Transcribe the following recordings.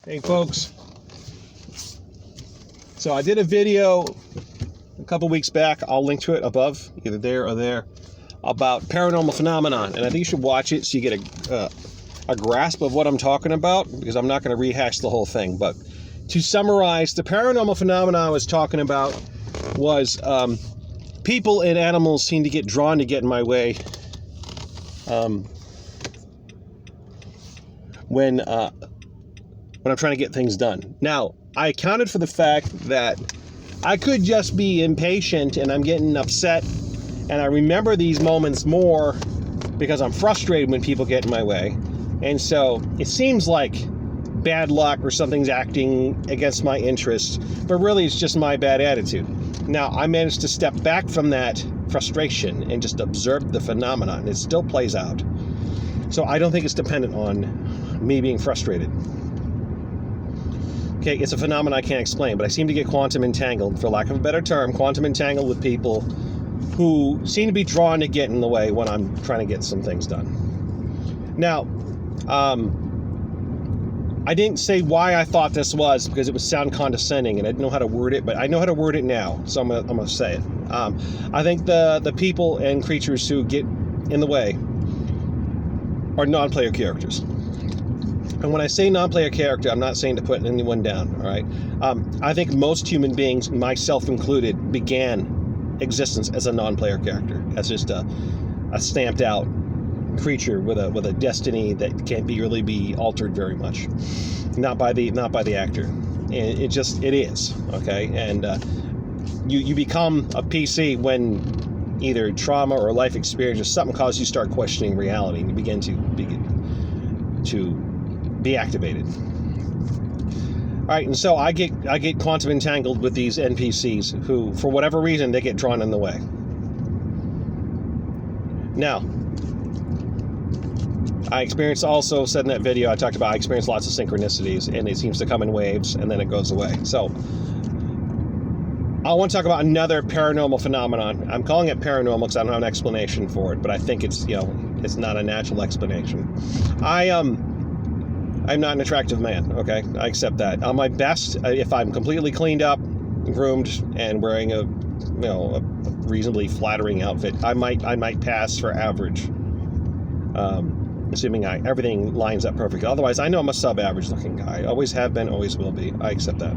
Hey folks, so I did a video a couple weeks back, I'll link to it above, either there or there, about paranormal phenomenon, and I think you should watch it so you get a grasp of what I'm talking about, because I'm not going to rehash the whole thing. But to summarize, the paranormal phenomenon I was talking about was people and animals seem to get drawn to get in my way when I'm trying to get things done. Now, I accounted for the fact that I could just be impatient and I'm getting upset, and I remember these moments more because I'm frustrated when people get in my way. And so it seems like bad luck or something's acting against my interests, but really it's just my bad attitude. Now, I managed to step back from that frustration and just observe the phenomenon. It still plays out. So I don't think it's dependent on me being frustrated. Okay, it's a phenomenon I can't explain, but I seem to get quantum entangled, for lack of a better term, quantum entangled with people who seem to be drawn to get in the way when I'm trying to get some things done. Now, I didn't say why I thought this was, because it would sound condescending and I didn't know how to word it, but I know how to word it now, so I'm gonna say it. I think the people and creatures who get in the way are non-player characters. And when I say non-player character, I'm not saying to put anyone down, all right? I think most human beings, myself included, began existence as a non-player character, as just a stamped out creature with a destiny that can't really be altered very much, not by the actor. And it is, okay? And you become a PC when either trauma or life experience or something causes you to start questioning reality, and you begin to be activated. All right, and so I get quantum entangled with these NPCs who, for whatever reason, they get drawn in the way. Now, I experienced, also said in that video I talked about, I experienced lots of synchronicities, and it seems to come in waves and then it goes away. So I want to talk about another paranormal phenomenon. I'm calling it paranormal because I don't have an explanation for it, but I think it's not a natural explanation. I'm not an attractive man, okay? I accept that. On my best, if I'm completely cleaned up, groomed, and wearing a reasonably flattering outfit, I might pass for average, assuming everything lines up perfectly. Otherwise, I know I'm a sub-average looking guy. Always have been, always will be. I accept that.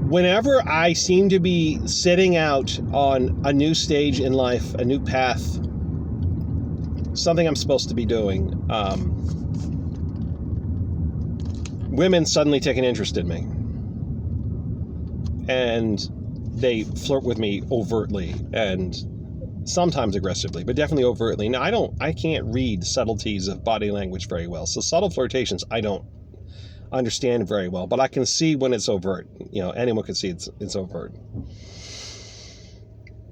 Whenever I seem to be setting out on a new stage in life, a new path, something I'm supposed to be doing, women suddenly take an interest in me, and they flirt with me overtly and sometimes aggressively, but definitely overtly. Now, I can't read subtleties of body language very well, so subtle flirtations I don't understand very well, but I can see when it's overt. Anyone can see it's overt.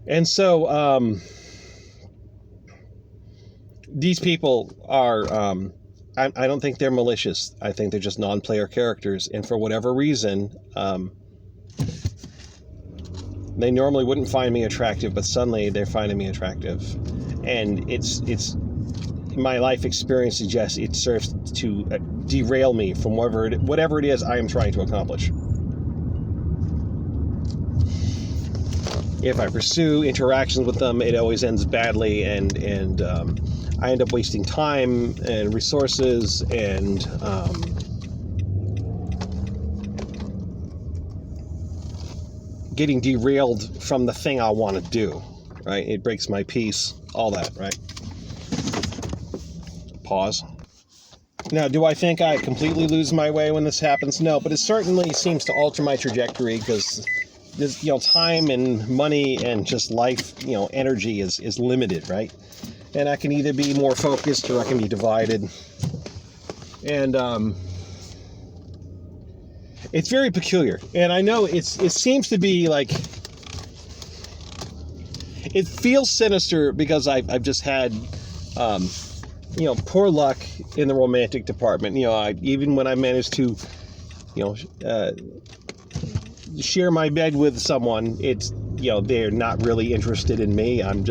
And so these people are, I don't think they're malicious. I think they're just non-player characters. And for whatever reason, they normally wouldn't find me attractive, but suddenly they're finding me attractive. And it's my life experience suggests it serves to derail me from whatever it is I am trying to accomplish. If I pursue interactions with them, it always ends badly, and I end up wasting time and resources and getting derailed from the thing I want to do, right? It breaks my peace, all that, right? Pause. Now, do I think I completely lose my way when this happens? No, but it certainly seems to alter my trajectory, because there's, time and money and just life, energy is limited, right? And I can either be more focused or I can be divided. And it's very peculiar. And I know it seems to be like, it feels sinister because I've just had, poor luck in the romantic department. Even when I managed to, share my bed with someone, it's they're not really interested in me. I'm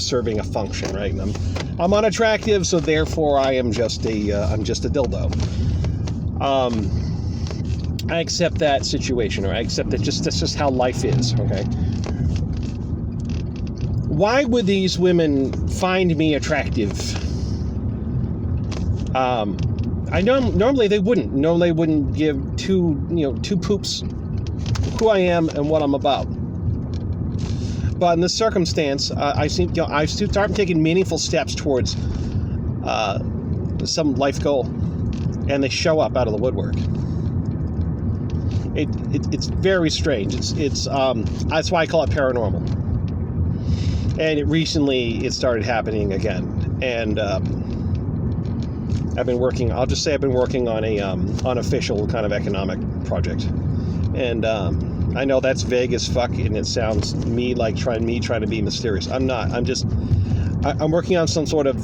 serving a function, right? And I'm unattractive, so therefore I am just a dildo. I accept that situation, or I accept that that's just how life is, okay? Why would these women find me attractive? I know normally they wouldn't. Normally they wouldn't give two poops who I am and what I'm about. But in this circumstance, I start taking meaningful steps towards some life goal, and they show up out of the woodwork. It's very strange. It's that's why I call it paranormal. And it started happening again. And I've been working on a unofficial kind of economic project. And I know that's vague as fuck, and it sounds like trying to be mysterious. I'm not. I'm working on some sort of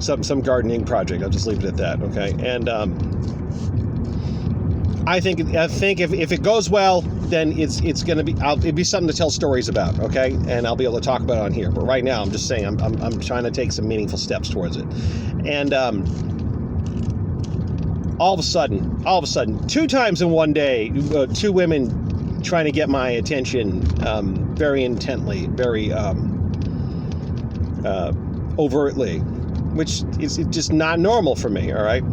some gardening project. I'll just leave it at that, okay? And I think if it goes well, then it's going to be it'd be something to tell stories about, okay? And I'll be able to talk about it on here. But right now, I'm just saying I'm trying to take some meaningful steps towards it. And all of a sudden, 2 times in one day, 2 women trying to get my attention very intently, very overtly, which is just not normal for me, all right?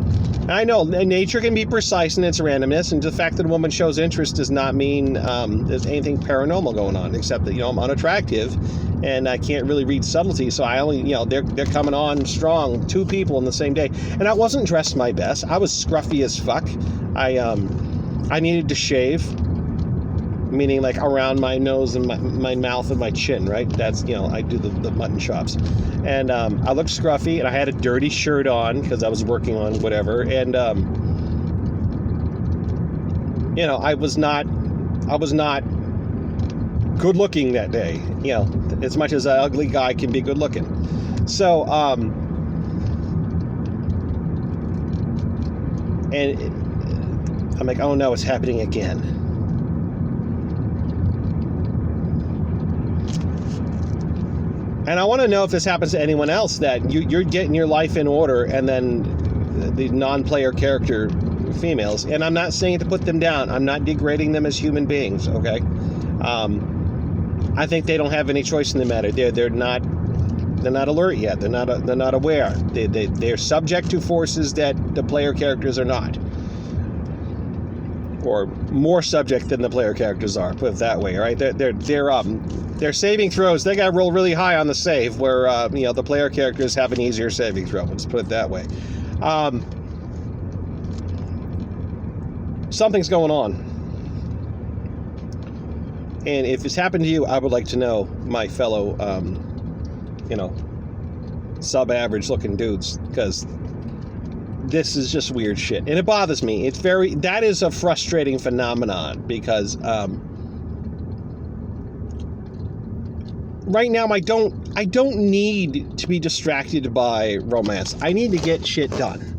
I know nature can be precise in its randomness, and the fact that a woman shows interest does not mean there's anything paranormal going on, except that, I'm unattractive and I can't really read subtlety, so I only, they're coming on strong, 2 people in the same day. And I wasn't dressed my best. I was scruffy as fuck. I needed to shave, meaning like around my nose and my mouth and my chin, right? That's, I do the mutton chops. And I looked scruffy, and I had a dirty shirt on because I was working on whatever. And, I was not good looking that day, as much as an ugly guy can be good looking. So, and I'm like, oh no, it's happening again. And I want to know if this happens to anyone else, that you're getting your life in order, and then the non-player character females, and I'm not saying to put them down. I'm not degrading them as human beings, okay? I think they don't have any choice in the matter. They're not alert yet. They're not aware. They're subject to forces that the player characters are not, or more subject than the player characters are. Put it that way, right? Their saving throws, they got to roll really high on the save, where the player characters have an easier saving throw. Let's put it that way. Something's going on. And if it's happened to you, I would like to know, my fellow, sub-average looking dudes, because this is just weird shit. And it bothers me. That is a frustrating phenomenon, because right now I don't need to be distracted by romance. I need to get shit done.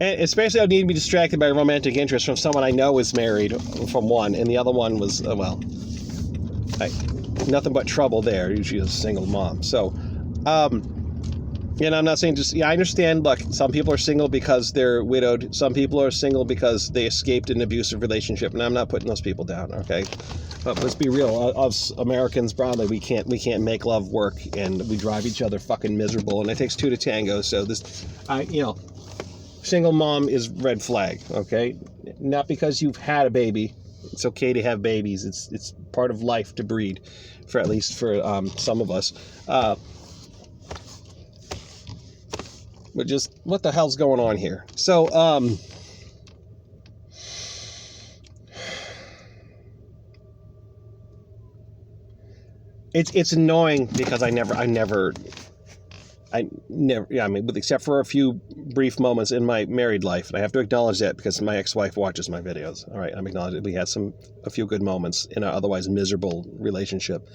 And especially I need to be distracted by romantic interest from someone I know is married, from one, and the other one was, nothing but trouble there. She's a single mom. So, I'm not saying I understand, look, some people are single because they're widowed. Some people are single because they escaped an abusive relationship, and I'm not putting those people down, okay? But let's be real, us Americans broadly, we can't make love work, and we drive each other fucking miserable, and it takes 2 to tango, so this, single mom is red flag, okay? Not because you've had a baby. It's okay to have babies. It's part of life to breed, at least for some of us. But just, what the hell's going on here? So, it's annoying because except for a few brief moments in my married life, and I have to acknowledge that because my ex-wife watches my videos. All right, I'm acknowledging we had a few good moments in our otherwise miserable relationship.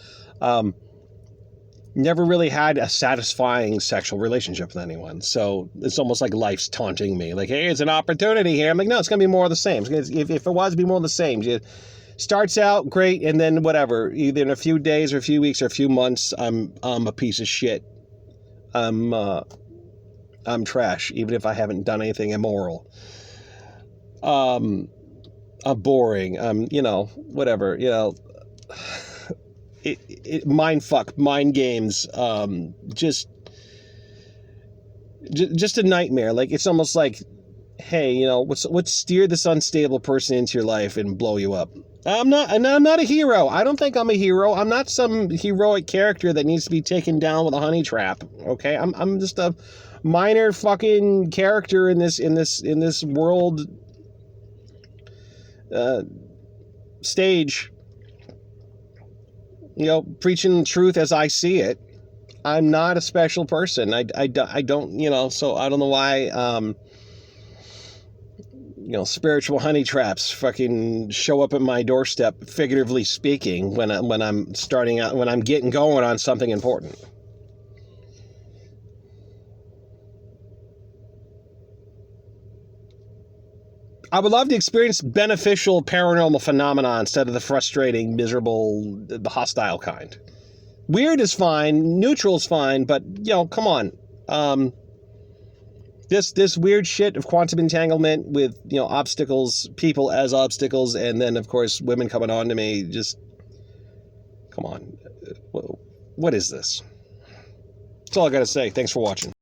never really had a satisfying sexual relationship with anyone. So it's almost like life's taunting me. Like, hey, it's an opportunity here. I'm like, no, it's going to be more of the same. If it was, it'd be more of the same. It starts out great, and then whatever. Either in a few days or a few weeks or a few months, I'm a piece of shit. I'm trash, even if I haven't done anything immoral. I'm boring. Whatever. Mind fuck, mind games, just a nightmare. Like, it's almost like, hey, what's steer this unstable person into your life and blow you up. I'm not a hero. I don't think I'm a hero. I'm not some heroic character that needs to be taken down with a honey trap. Okay, I'm just a minor fucking character in this world stage. Preaching truth as I see it. I'm not a special person. I don't, so I don't know why, spiritual honey traps fucking show up at my doorstep, figuratively speaking, when I'm starting out, when I'm getting going on something important. I would love to experience beneficial paranormal phenomena instead of the frustrating, miserable, hostile kind. Weird is fine, neutral is fine, but come on. This weird shit of quantum entanglement with obstacles, people as obstacles, and then of course women coming on to me. Just come on. What is this? That's all I gotta say. Thanks for watching.